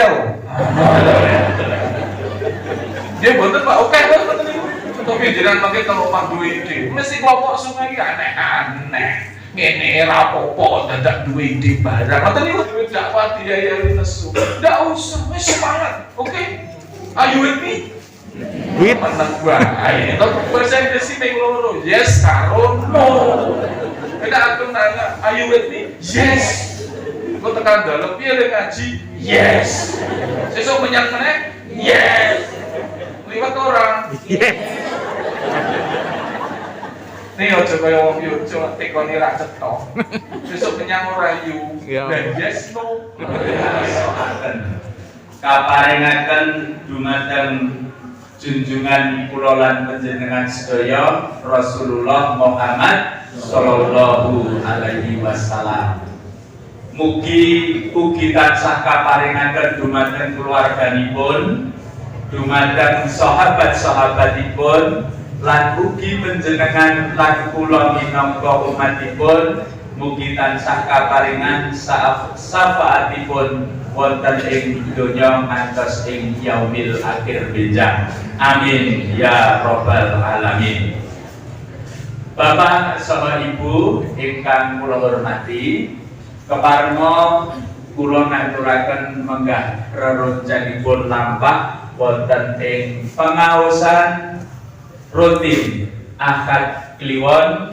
model. Dia bener Pak, oke bener niku. Tapi jenengan mangke telopak duwe ide. Mesti kelompok sungai iki aneh-aneh. Ngene ra apa-apa dadak duwe ide barang. Ngoten niku duwe dakwah diayai nesu. Ndak usah, wis semangat. Oke. Are you with me? With Menang bae. Tapi presentasi ping loro. Yes karo no. Nek aku nanya, are you with me? Yes. Kok tekan dalem piye le ngaji? Yes. Sesuk menyang meneh? Yes. Liwat orang. yes. Nih aja kaya wong Yojo tekoni ra cetok. Sesuk menyang ora yu. Ya. Dan yes no. Kaparingaken dumateng junjungan kula lan panjenengan sedaya Rasulullah Muhammad sallallahu alaihi wasallam. Mugi ugi tansah kaparingaken dumateng keluarganipun, dumateng sahabat-sahabatipun, lan ugi panjenengan lan kula minangka umatipun, mugi tansah kaparingan syafaatipun wonten ing donya ngantos ing yaumil akhir benjang. Amin ya rabbal alamin. Bapak saha Ibu ingkang kula hormati, keparenga kula ngaturaken menggah rerencanipun lampah wonten ing pengaosan rutin Ahad Kliwon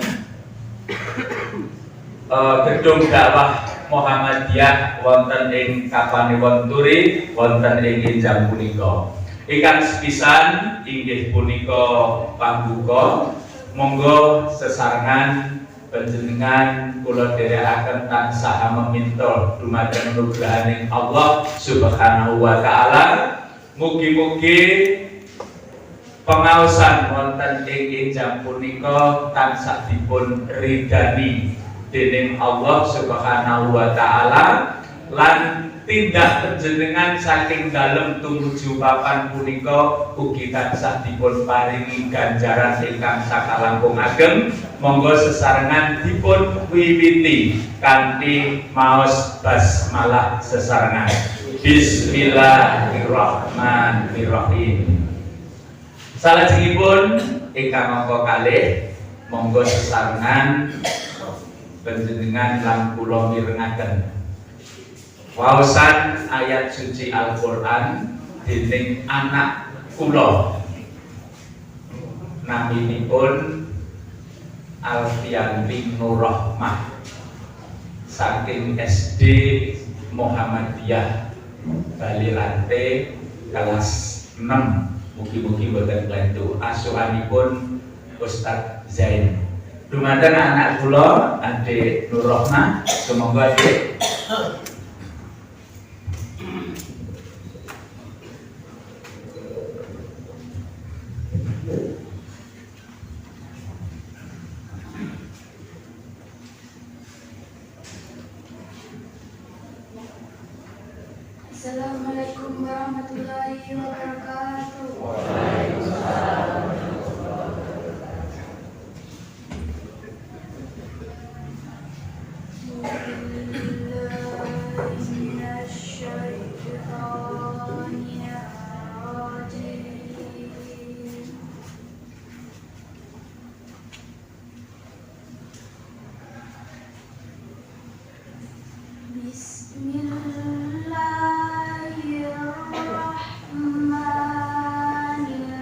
gedung dakwah Muhammadiyah wonten ing Kapanewon Turi wonten ing Injang punika. Ingkang sepisan inggih punika pambuka, monggo sesarengan panjenengan kula dherekaken tansah meminta dumateng nugrahaning Allah Subhanahu wa taala. Mugi-mugi pengaosan wonten ing Injang punika tansah dipun ridani dening Allah Subhanahu wa taala lan tindak panjenengan saking dalem tumuju papan punika ugi tansah dipun paringi ganjaran ingkang sakalangkung ageng. Monggo sesarengan dipun wiwiti kanthi maos basmalah sesarengan. Bismillahirrahmanirrahim. Salajengipun ingkang angka kalih monggo sesarengan panjenengan lan kula mirengaken waosan ayat suci Al-Qur'an dening anak kula naminipun Alfianti Nurrahmah saking SD Muhammadiyah Bali Rantai kelas 6. Mugi-mugi boten klentu. Asuhanipun Ustadz Zain. Dumateng anak kula Adik Nurrahmah, semoga Adik Assalamualaikum warahmatullahi wabarakatuh. Bismillahirrahmanirrahim.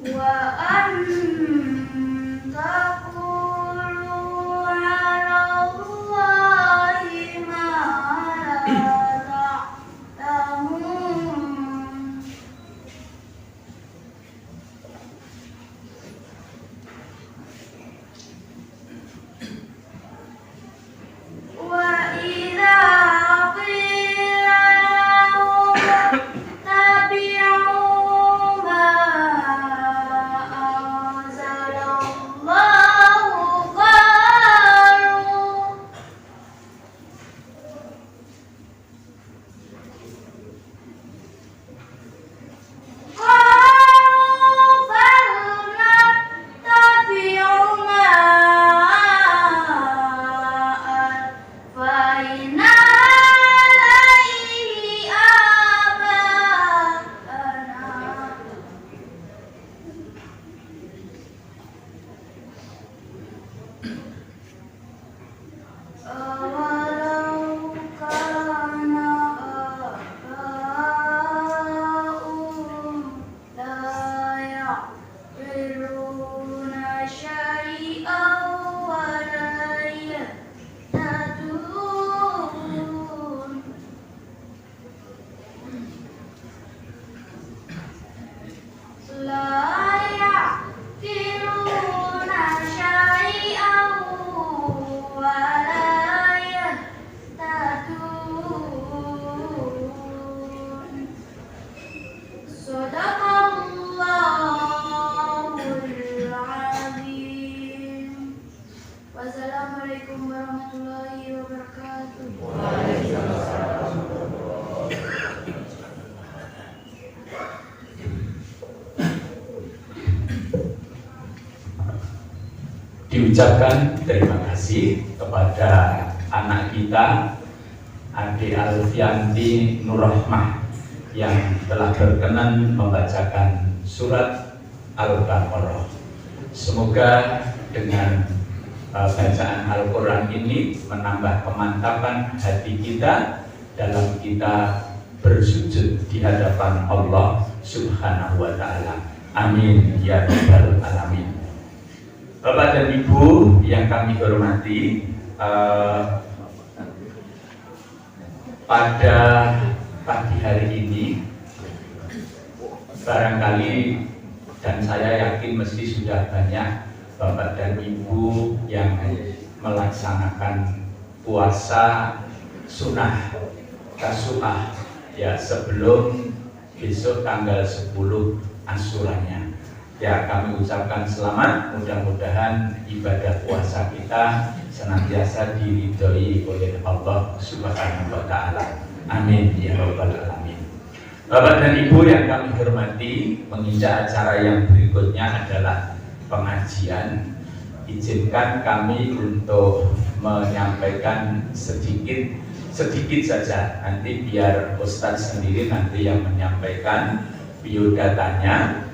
wa an taqulu 'ala Allahi ma la ta'lamun. Wa idza qila lahum tabi'u ma anzalallahu qalu bal nattabi'u ma alfayna alayhi aba'ana. Awalau kana aba'uhum la ya'qiluna syai'an wa la yahtadun. La ya'qiluna syai'an wa la yahtadun. Shadaqallahul azim. Wassalamualaikum warahmatullahi wabarakatuh. Diucapkan terima kasih kepada anak kita Ade Alfianti Nurrahmah yang telah berkenan membacakan surat Al-Baqarah. Semoga dengan bacaan Al-Quran ini menambah kemantapan hati kita dalam kita bersujud di hadapan Allah Subhanahu wa Ta'ala. Amin ya rabbal alamin. Bapak dan Ibu yang kami hormati, pada pagi hari ini barangkali dan saya yakin mesti sudah banyak Bapak dan Ibu yang melaksanakan puasa sunnah Tasu'ah ya sebelum besok tanggal 10 Asyuranya. Ya, kami ucapkan selamat, mudah-mudahan ibadah puasa kita senantiasa diridhoi oleh Allah Subhanahu wa Ta'ala. Amin ya rabbal alamin. Bapak dan Ibu yang kami hormati, menginjak acara yang berikutnya adalah pengajian. Izinkan kami untuk menyampaikan sedikit saja, nanti biar Ustadz sendiri nanti yang menyampaikan biodatanya.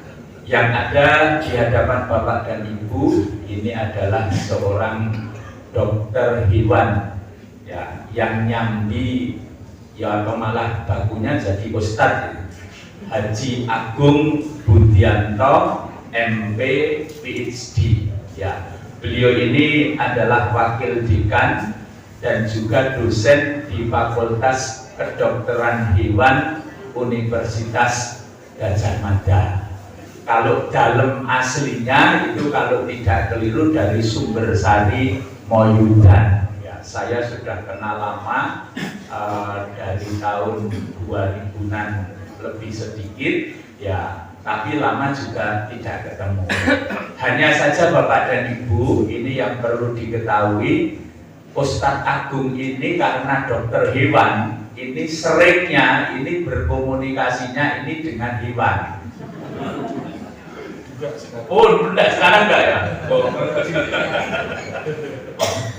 Yang ada di hadapan Bapak dan Ibu ini adalah seorang dokter hewan ya, yang nyambi ya atau malah bakunya jadi Ustadz, Haji Agung Budianto MP PhD ya. Beliau ini adalah wakil dekan dan juga dosen di Fakultas Kedokteran Hewan Universitas Gadjah Mada. Kalau dalam aslinya itu kalau tidak keliru dari Sumbersari Moyudan. Ya, saya sudah kenal lama dari tahun 2000-an lebih sedikit ya, tapi lama juga tidak ketemu. Hanya saja Bapak dan Ibu ini yang perlu diketahui, Ustadz Agung ini karena dokter hewan, ini seringnya ini berkomunikasinya ini dengan hewan. Oh, enggak, sekarang enggak ya? Oh,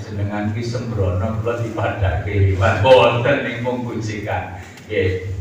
jenengan ki sembrono kula dipadake hewan boten ning munggujikan.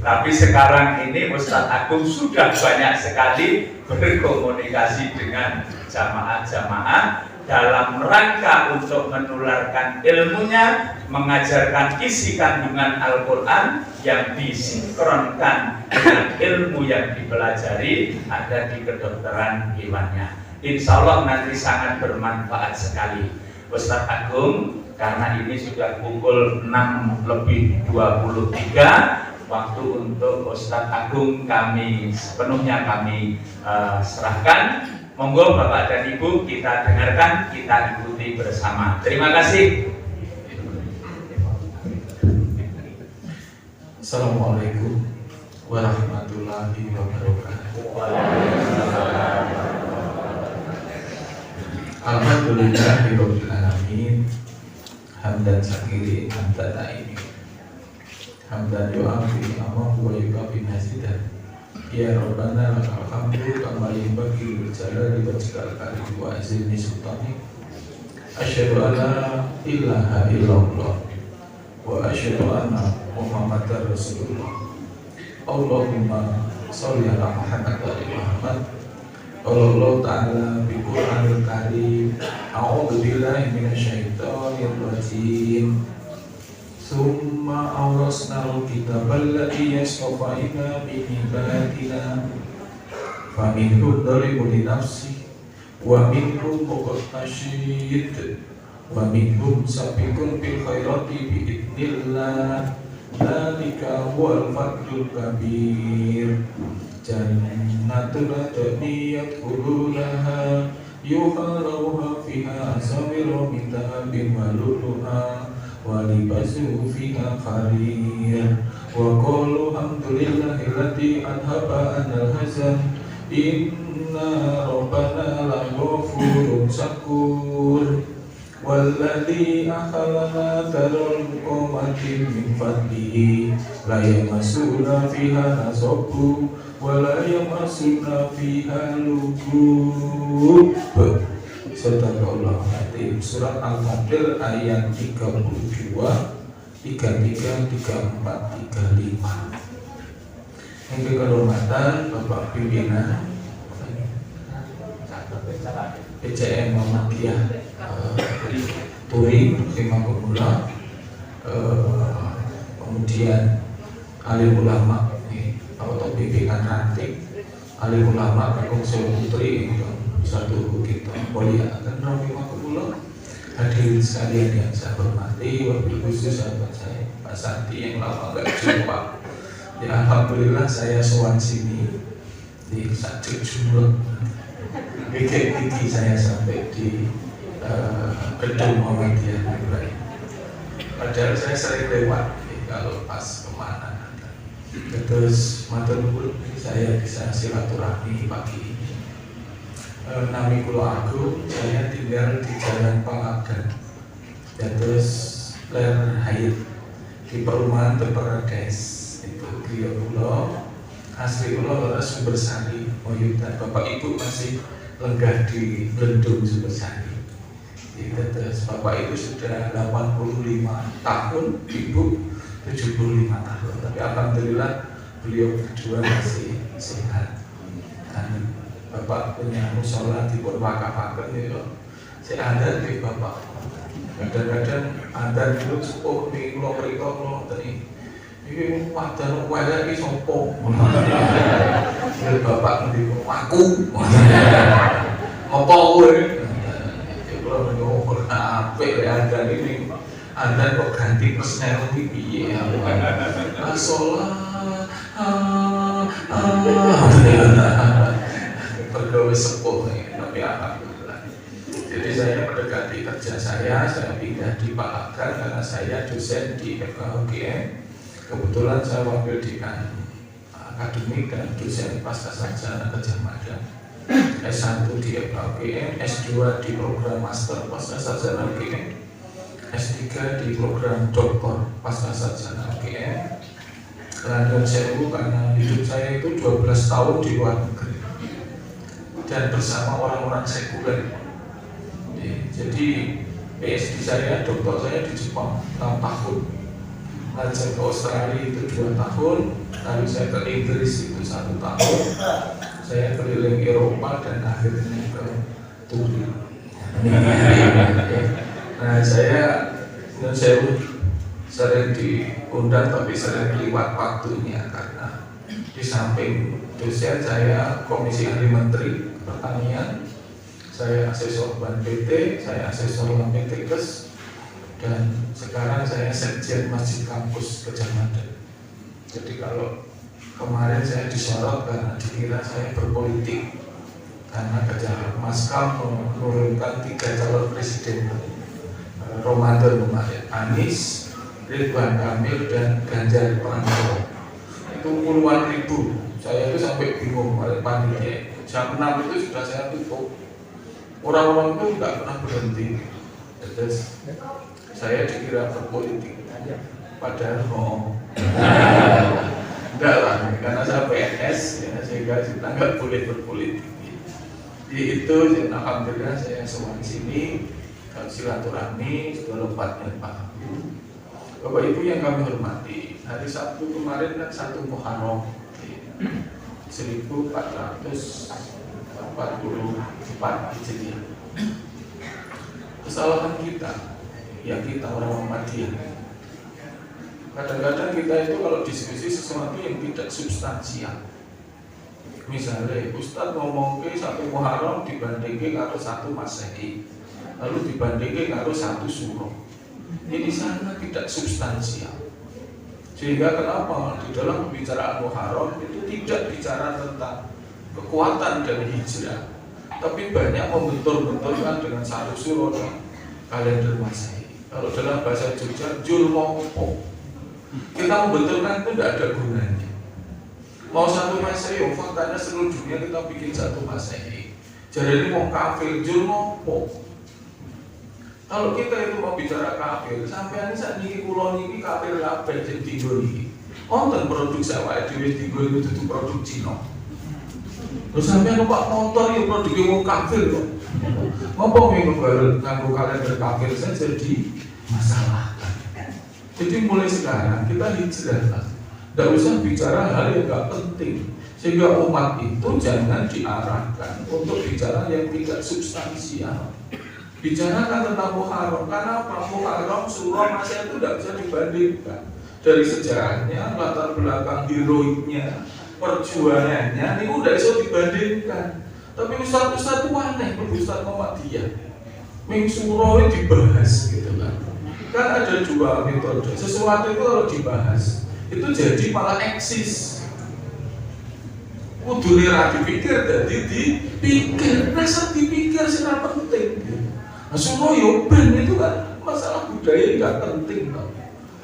Tapi sekarang ini Ustadz Agung sudah banyak sekali berkomunikasi dengan jamaah-jamaah dalam rangka untuk menularkan ilmunya, mengajarkan isi kandungan Al-Quran yang disinkronkan dengan ilmu yang dipelajari ada di kedokteran hewannya. Insya Allah nanti sangat bermanfaat sekali. Ustadz Agung, karena ini sudah pukul 6:23, waktu untuk Ustadz Agung sepenuhnya kami serahkan. Monggo Bapak dan Ibu kita dengarkan, kita ikuti bersama. Terima kasih. Assalamualaikum warahmatullahi wabarakatuh. Alhamdulillahirabbil alamin. Hamdan syakiri hamdan naimi. Hamdan yu'afi amahu wa yukafi mazidah. Ya Rabbana lakal hamdu kama yanbaghi lil jalali wajhikal karim wa azimi sultanik. Asyhadu an la ilaha illallah wa asyhadu anna Muhammadar Rasulullah. Allahumma sholli ala Muhammad wa ali Muhammad. Allah Ta'ala bi Qur'anil Karim. A'udzu billahi minasyaitonir rajim. Summa awrasnal kitabal ladzi yastafaina min ibadina faminhum dzalimun li nafsihi wa minhum muqtasid wa minhum sabiqun bil khairati bi idznillah. Dzalika huwal fadlul kabir. Jannatul adni yadkhulunaha yuhallawna fiha asawira min dhahabin wa lu'lu'a wa libasuhum fiha harir. Wa qalu alhamdulillahi alladzi adhaba 'anal hazan inna rabbana laghafurun syakur. Walladzi akhalana darul qamatin min fadlihi la yamassuna fiha nasabun wa la yamassuna fiha lugub. Sadaqallahu Azim. Surat Al-Fadl ayat 32, 33, 34, 35. Yang kehormatan Bapak Pimpinan PCM Muhammadiyah Turi Rahimahullah, kemudian alim ulama atau pimpinan ranting alim ulama Kakung Sewu Putri satu kita muliakan Rahimahullah. Hadirin sekalian yang saya hormati, wabil khusus sahabat saya Pak Santi yang lama gak jumpa. Ya alhamdulillah saya sowan sini di Sajud Jumlah. Gigi saya sampai di gedung Muhammadiyah. Padahal saya sering lewat kalau pas kemana. Terus matur nuwun saya bisa silaturahmi pagi ini. Nami kula Agung, saya tinggal di Jalan Pangagan. Terus Ler Hayat di perumahan The Paradise. Itu griya kula. Asli kula Sumber Sari, Moyudan. Bapak Ibu masih lenggah di Blendung Sumber Sari. Terus Bapak itu sudah 85 tahun, Ibu 75 tahun. Tapi alhamdulillah beliau berdua masih sehat. Dan Bapak punya musola di Purwakapaken ya. Saya ada di Bapak. Kadang-kadang ada dulu sepuh di Pulau Mereka Pulau tadi. Ini wadah wadah ini sopo. Bapak nanti aku. Ngopo gue. Kalau menyopo apa ya ada ini. Anda kok ganti personality piye? Sholat. Bergawe sepuh nih, tapi alhamdulillah. Jadi saya mendekati kerja saya pindah di Palagan karena saya dosen di FKUGM. Kebetulan saya wakil dekan akademik dan dosen pascasarjana Gajah Mada. S1 di FKUGM, S2 di program master pascasarjana UGM, S3 di program doktor pascasarjana UGM. Lanjut sewu karena hidup saya itu 12 tahun di luar negeri dan bersama orang-orang sekuler. Jadi PhD saya, doktor saya di Jepang 6 tahun. Lalu saya ke Australia itu 2 tahun. Lalu saya ke Inggris itu 1 tahun. Saya keliling Eropa dan akhirnya ke Turki. sewu sering diundang tapi sering liwat waktunya karena di samping dosen saya Komisi Ahli Menteri Pertanian, saya asesor Ban PT, saya asesor Lampetekes, dan sekarang saya sekjen Masjid Kampus Kecamatan. Jadi kalau kemarin saya disorot karena dikira saya berpolitik karena kerja Maskam menurunkan 3 calon presiden Ramadan kemarin, Anies, Ridwan Kamil, dan Ganjar Pranowo. Itu puluhan ribu. Saya itu sampai bingung, paniknya. Jam 6 itu sudah saya tutup. Orang-orang itu nggak pernah berhenti. Terus saya dikira berpolitik, padahal enggak lah, karena saya PNS, ya, sehingga kita nggak boleh berpolitik. Di itu, alhamdulillah saya semua di sini silaturahmi sudah lepatnya Pak. Bapak Ibu yang kami hormati, hari Sabtu kemarin kan 1 Muharram 1444 Hijriah. Kesalahan kita, ya kita orang Muhammadiyah. Kadang-kadang kita itu kalau diskusi sesuatu yang tidak substansial. Misalnya Ustadz ngomong ke 1 Muharram dibandingkan karo 1 Masehi, lalu dibandingkan karo 1 Suro. Ini sangat tidak substansial. Sehingga kenapa di dalam pembicaraan Muharram itu tidak bicara tentang kekuatan dari hijrah, tapi banyak membentur-benturkan dengan 1 Suro dan kalender Masehi. Kalau dalam bahasa Jogja, jul mopo. Kita membenturkan itu tidak ada gunanya. Mau 1 Masehi, faktanya seluruh dunia kita bikin 1 Masehi. Jadi ini mau kafir, jul mopo. Kalau kita itu mau bicara kafir, sampai saat ini kulon ini kafir kabeh jadi tinggal ini. Konten produk sawah dhewe tinggal itu tuh produk Cina. Terus sampai numpak motor ya produknya mau kafir kok. Ngomong nganggo kalender kafir saja jadi masalah. Jadi mulai sekarang kita hijrah lah. Tidak usah bicara hal yang gak penting. Sehingga umat itu jangan diarahkan untuk bicara yang tidak substansial. Bicarakan tentang Muharram, karena apa? Muharram, Surah, Masehi itu tidak bisa dibandingkan. Dari sejarahnya, latar belakang heroiknya, perjuangannya, ini udah bisa dibandingkan. Tapi Ustaz-Ustaz itu aneh, Ustaz Muhammadiyah. Ming Surah itu dibahas gitu kan. Kan ada 2 metode. Sesuatu itu kalau dibahas, itu jadi malah eksis. Kudu ora dipikir, jadi dipikir. Rasa dipikir secara penting. Nah, Surah ben itu kan masalah budaya nggak penting kan.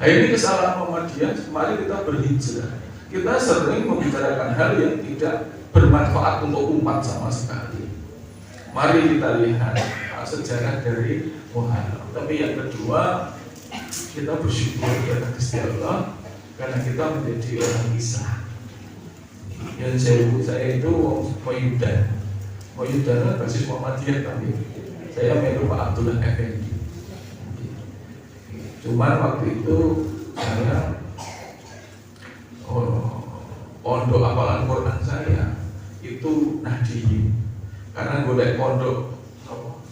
Nah, ini kesalahan Muhammadiyah. Mari kita berhijrah. Kita sering membicarakan hal yang tidak bermanfaat untuk umat sama sekali. Mari kita lihat sejarah dari Muharram. Tapi yang kedua, kita bersyukur kepada Gusti Allah karena kita menjadi orang Islam. Yang saya itu Moyudan kan basis Muhammadiyah kami. Saya melu Pak Abdullah Effendi. Cuman waktu itu saya pondok hafalan Quran saya itu Nahdien. Karena golek pondok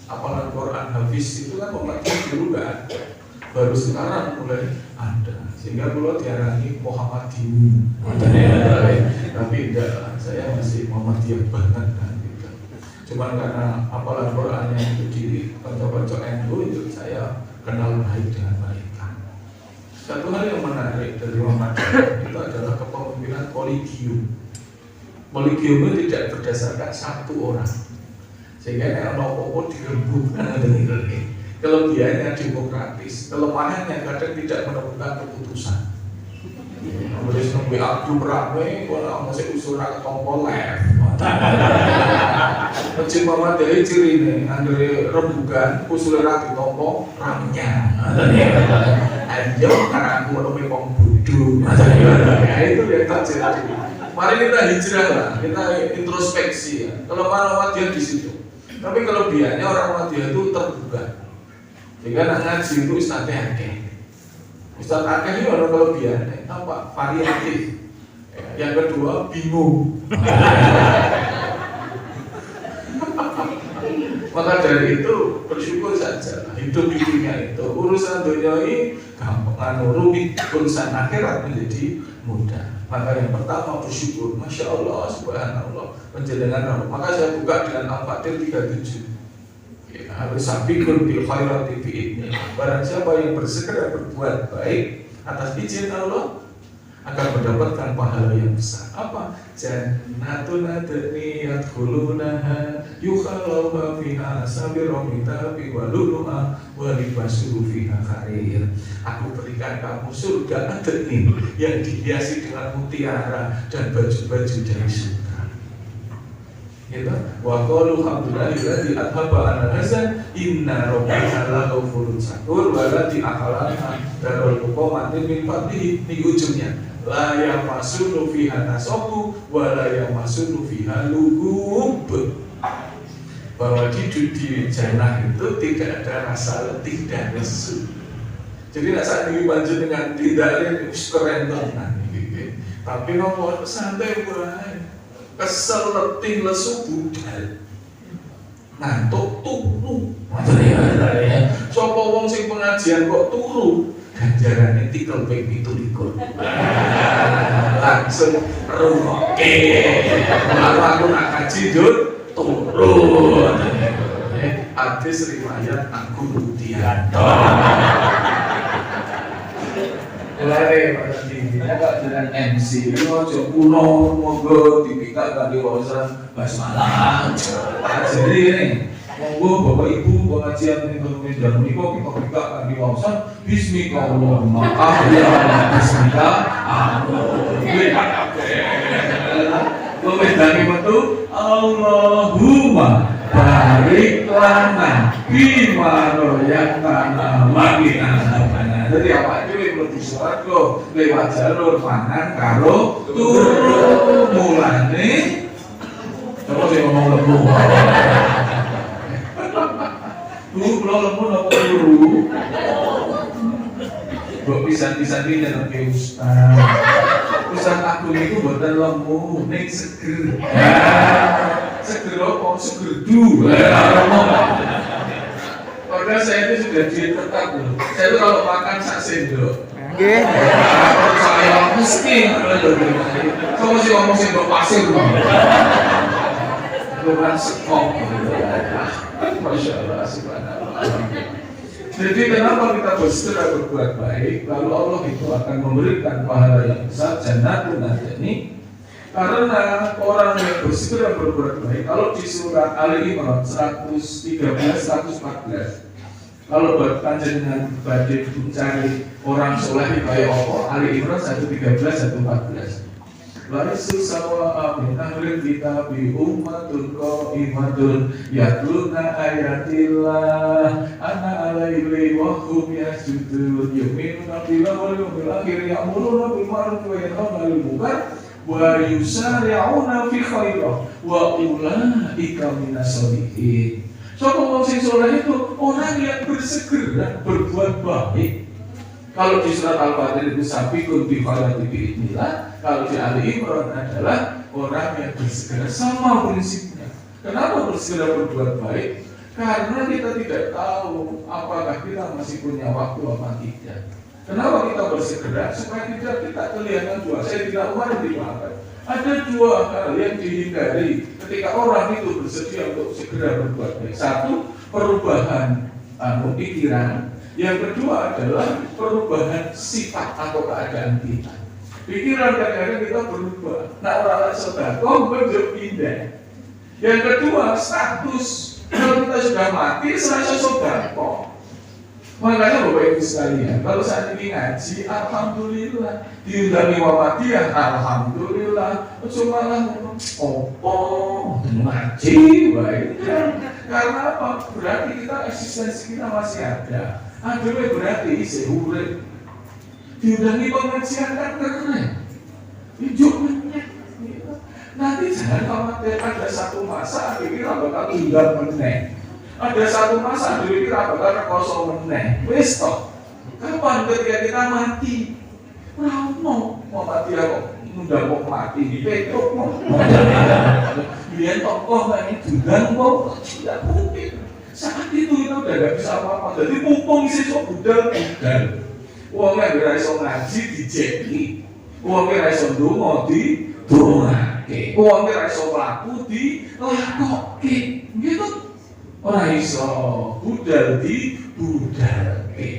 hafalan Quran Hafiz itu kan Muhammadiyah dulu nggak ada. Baru sekarang mulai ada. Sehingga kalau diarani Muhammadiyun. Tapi enggak, saya masih Muhammadiyah banget kan. Cuman karena hafalan Qurannya itu di kantor-kantor NU itu saya kenal baik dengan mereka. Satu hal yang menarik dari Muhammadiyah itu adalah kepemimpinan kolegium. Kolegium itu tidak berdasarkan 1 orang, sehingga kalau apa-apa dirembukkan dengan kelebihannya demokratis, kelemahannya kadang tidak menemukan keputusan. Boleh sampai Abdul Rahmi, kalau masih usul rakyat tombol left. Masjid Muhammadiyah ciri ini, Andre rembukan, usul rakyat tombol ramnya. Ayo, karena aku menemui wong bodoh. Ya itu yang tak jadi. Mari kita hijrah lah, kita introspeksi ya. Kelemahan Muhammadiyah di situ. Tapi kelebihannya orang Muhammadiyah itu terbuka. Sehingga nak ngaji itu Ustadznya akeh. Ustadz akeh itu ada kelebihannya, apa? Variatif. Yang kedua bingung. Maka dari itu bersyukur saja. Hidup di dunia itu urusan dunia ini gampang, rumit, urusan akhirat menjadi mudah. Maka yang pertama bersyukur, Masya Allah, Subhanallah, penjelasan. Maka saya buka dengan Al-Fatihah 37. Ya, harus sabiqun bil khairati bi'idnillah. Barang siapa yang bersegera berbuat baik atas izin Allah akan mendapatkan pahala yang besar. Apa? Jannatun adni yadkhulunaha yukhalawna fiha asabirun min dhahabin wa lu'lu'an wa libasuhum fiha harir. Aku berikan kamu surga adni yang dihiasi dengan mutiara dan baju-baju dari surga. Gitu. Wa qalu alhamdulillahi adhaba anna hazan inna rabbana laghafurun syakur wa lati akhalana darul muqamatin min fadlihi. Di ujungnya la yamasunu fiha nasabu wa la yamasunu fiha lugub. Bahwa di jannah itu tidak ada rasa letih dan lesu. Jadi nak saat ini banjir dengan tidak ada keren tenan gitu. Tapi ngomong santai wae. Kesel letih lesu budal. Ngantuk turu. Maksudnya sapa wong sing pengajian kok turu? Ganjarannya tikel ping 17. Langsung rungokke. Lalu aku nak kaji jut turun. Hadis riwayat Abu Rudianto. Lare pada tingginya gak jalan MC. Ini ojo kuno monggo dipikak kali wawasan basmalah. Jadi ini monggo bapak ibu pengajian ekonomi dan menikah kita pikak kali wawasan Bismillah maaf ya Bismillah Lumedani metu Allahumma barik lana bima royakana makina nabana. Jadi apa itu lebih suaraku lewat jalur pangan karo turu mulane. Coba saya ngomong lembu. Turu kalau lembu nopo turu. Kok pisan-pisan ini dalam ke Ustaz. Ustaz aku itu buatan lembu, ning seger. Seger apa? Seger du. Padahal saya itu sudah diet tetap loh. Saya itu kalau makan sak sendok. Nggih. Saya mesti kalau sih ngomong sendok pasir loh. Bukan sekop. Masya Allah, subhanallah. Jadi kenapa kita bersegera berbuat baik, lalu Allah itu akan memberikan pahala yang besar, jannatun adni. Karena orang yang bersegera berbuat baik, kalau di surat Ali Imran 113-114, kalau buat panjenengan badhe mencari orang soleh kayak apa, Ali Imran 113-114. Laisu sawa'a min ahlil kitabi ummatun qa'imatun yatluna ayatillah ana alayhi wa hum yasjudun yu'minuna billahi wal yawmil akhir ya'muruna bil ma'ruf wa yanhauna 'anil munkar wa yusari'una fi khairat wa ulaika minas sholihin. Sapa wong sing saleh itu orang yang bersegera berbuat baik. Kalau di surat Al-Fatihah itu sabiqun bi khairati bi'idnillah, kalau di Ali Imran adalah orang yang bersegera, sama prinsipnya. Kenapa bersegera berbuat baik? Karena kita tidak tahu apakah kita masih punya waktu apa tidak. Kenapa kita bersegera? Supaya tidak kita kelihatan dua. Saya tidak mau dimakan. Ada dua hal yang dihindari ketika orang itu bersedia untuk segera berbuat baik. Satu, perubahan pikiran. Yang kedua adalah perubahan sifat atau keadaan kita. Pikiran kadang-kadang kita berubah. Nah orang sedekah pindah. Yang kedua status. Kalau kita sudah mati, serasa sedekah. Makanya Bapak Ibu sekalian, kalau saat ini ngaji, alhamdulillah. Diundangi Muhammadiyah, alhamdulillah. Cuma lah ngomong, ngaji, baik. Karena apa? Berarti kita eksistensi kita masih ada. Aduh, berarti isi urip. Diundangi pengajian kan keren. Hidupnya. Nanti jangan khawatir, ada satu masa akhirnya bakal tinggal meneng. Ada satu masa akhirnya bakal kosong meneng. Wis toh. Kapan ketika kita mati? Muhammadiyah kok ngundang kok mati di Petruk kok. Biar tokoh ini diundang kok tidak mungkin. Saat itu kita udah gak bisa apa-apa. Jadi mumpung sih sok budal. Uangnya gak bisa ngaji dijeki. Uangnya gak bisa ndonga didongake. Uangnya gak bisa mlaku dilakoke. Gitu. Ora iso budal dibudalke.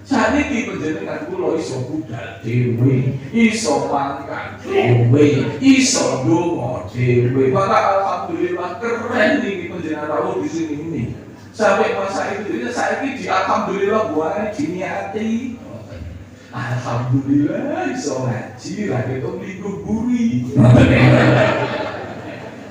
Saniki panjenengan kula iso budal dhewe, iso makan dhewe, iso ndonga dhewe. Maka alhamdulillah keren iki panjenengan rawuh di sini ini. Sampai masa itu saiki di alhamdulillah buane diniati. Alhamdulillah iso ngaji ra ketok minggu buri.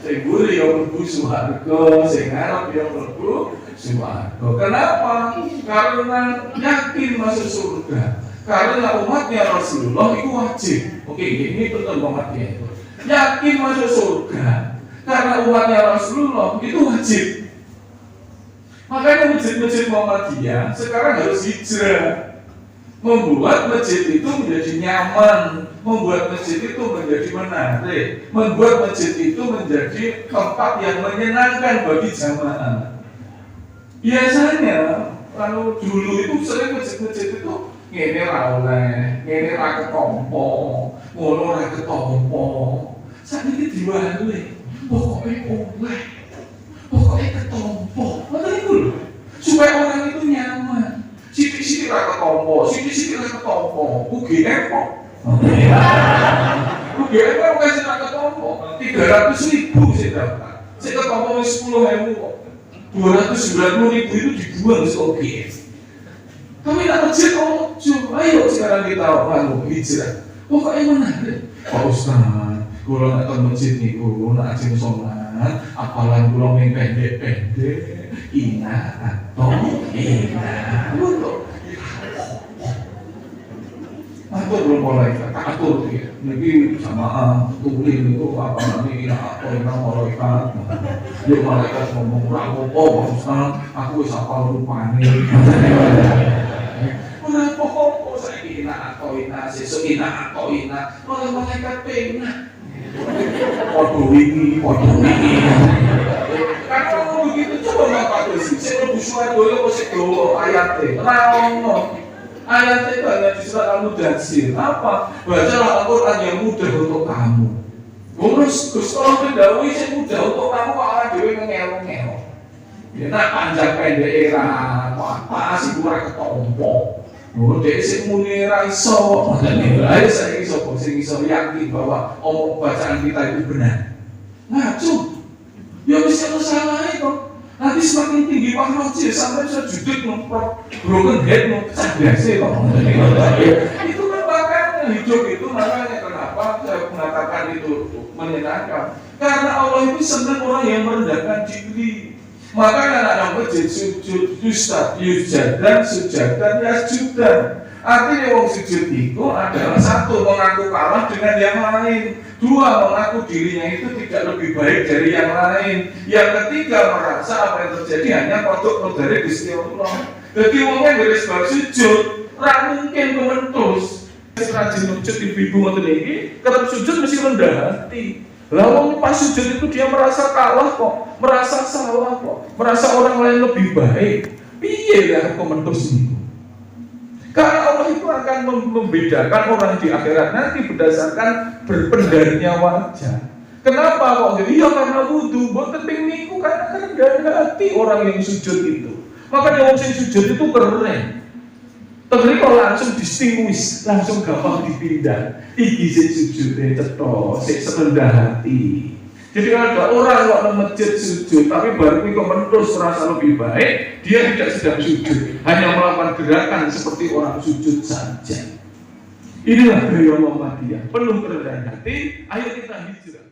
Sing buri yo mlebu swarga, sing arep yo mlebu swarga. Kenapa? Karena yakin masuk surga. Karena umatnya Rasulullah itu wajib. Oke, ini betul umatnya itu. Yakin masuk surga. Karena umatnya Rasulullah itu wajib. Makanya masjid-masjid Muhammadiyah sekarang harus hijrah. Membuat masjid itu menjadi nyaman, membuat masjid itu menjadi menarik, membuat masjid itu menjadi tempat yang menyenangkan bagi jamaah. Biasanya kalau dulu itu sering masjid-masjid itu ngene ra oleh, ngene ra ketompo, ngono ra ketompo. Sakniki diwali, pokoke oleh, pokoke ketompo. Ngoten niku lho. Supaya orang itu nyaman. Sithik-sithik ra ketompo, sithik-sithik ra ketompo. Ugine kok. Ugine kok wis ra ketompo. 300.000 sing daftar. Sing ketompo wis 10.000 kok. 290.000 itu dibuang seoke. Kami nak masjid ojo. Ayo sekarang kita lalu hijrah. Pokoknya menarik. Pak Ustaz, kalau nak ke masjid ni, kalau nak ajeng sholat, apalan kalau main pendek-pendek, ina atau ina. Betul. Atur belum mulai atur tu ya. Nanti sama tulis itu apa namanya atau ina malaikat. Dia malaikat ngomong rapopo, Ustaz, aku wis apal rupane. Ora apa-apa saiki ina atau ina, sesuk ina atau ina. Ora malaikat pena. Podo wingi. Kalau begitu coba mengapa sih? Saya lebih suara dulu kok sedo ayatnya. Rawono. Ayat itu hanya di surat Al-Mudaththir. Apa? Bacalah Al-Quran yang mudah untuk kamu. Terus kalau mendahului yang mudah untuk kamu, orang dewi ngel-ngel. Ya nak panjang pendek era, apa sih kurang ketompo. Dek sing muni ra iso, nilai saya iso, sing iso yakin bahwa omong bacaan kita itu benar. Ngaco. Ya bisa salah itu. Nanti semakin tinggi pahroji sampai bisa judul nomor broken head nomor biasa kok. Itu kan makanya hidup itu makanya kenapa saya mengatakan itu menyenangkan. Karena Allah itu senang orang yang merendahkan diri. Makanya anak masjid sujud yujadan sujadan yasjudan. Artinya wong sujud itu adalah satu, mengaku kalah dengan yang lain. Dua, mengaku dirinya itu tidak lebih baik dari yang lain. Yang ketiga, merasa apa yang terjadi hanya produk dari Gusti Allah. Jadi wongnya beres bab sujud, ra mungkin kementus. Rajin sujud ibu-ibu ngoten iki, tetap sujud mesti rendah hati. Lah wong pas sujud itu dia merasa kalah kok, merasa salah kok, merasa orang lain lebih baik. Piye lah kementus niku? Karena Allah itu akan membedakan orang di akhirat nanti berdasarkan berpendarnya wajah. Kenapa kok jadi? Ya karena wudu, mboten ping niku karena kerendahan hati orang yang sujud itu. Makanya orang yang sujud itu keren. Tapi kalau langsung distinguish, langsung gampang dipindah. Iki sing sujudnya cetok, sing serendah hati. Jadi kalau ada orang kok nang masjid sujud, tapi baru kok mentus rasa lebih baik, dia tidak sedang sujud, hanya melakukan gerakan seperti orang sujud saja. Inilah gaya Muhammadiyah, penuh kerendahan hati. Ayo kita hijrah.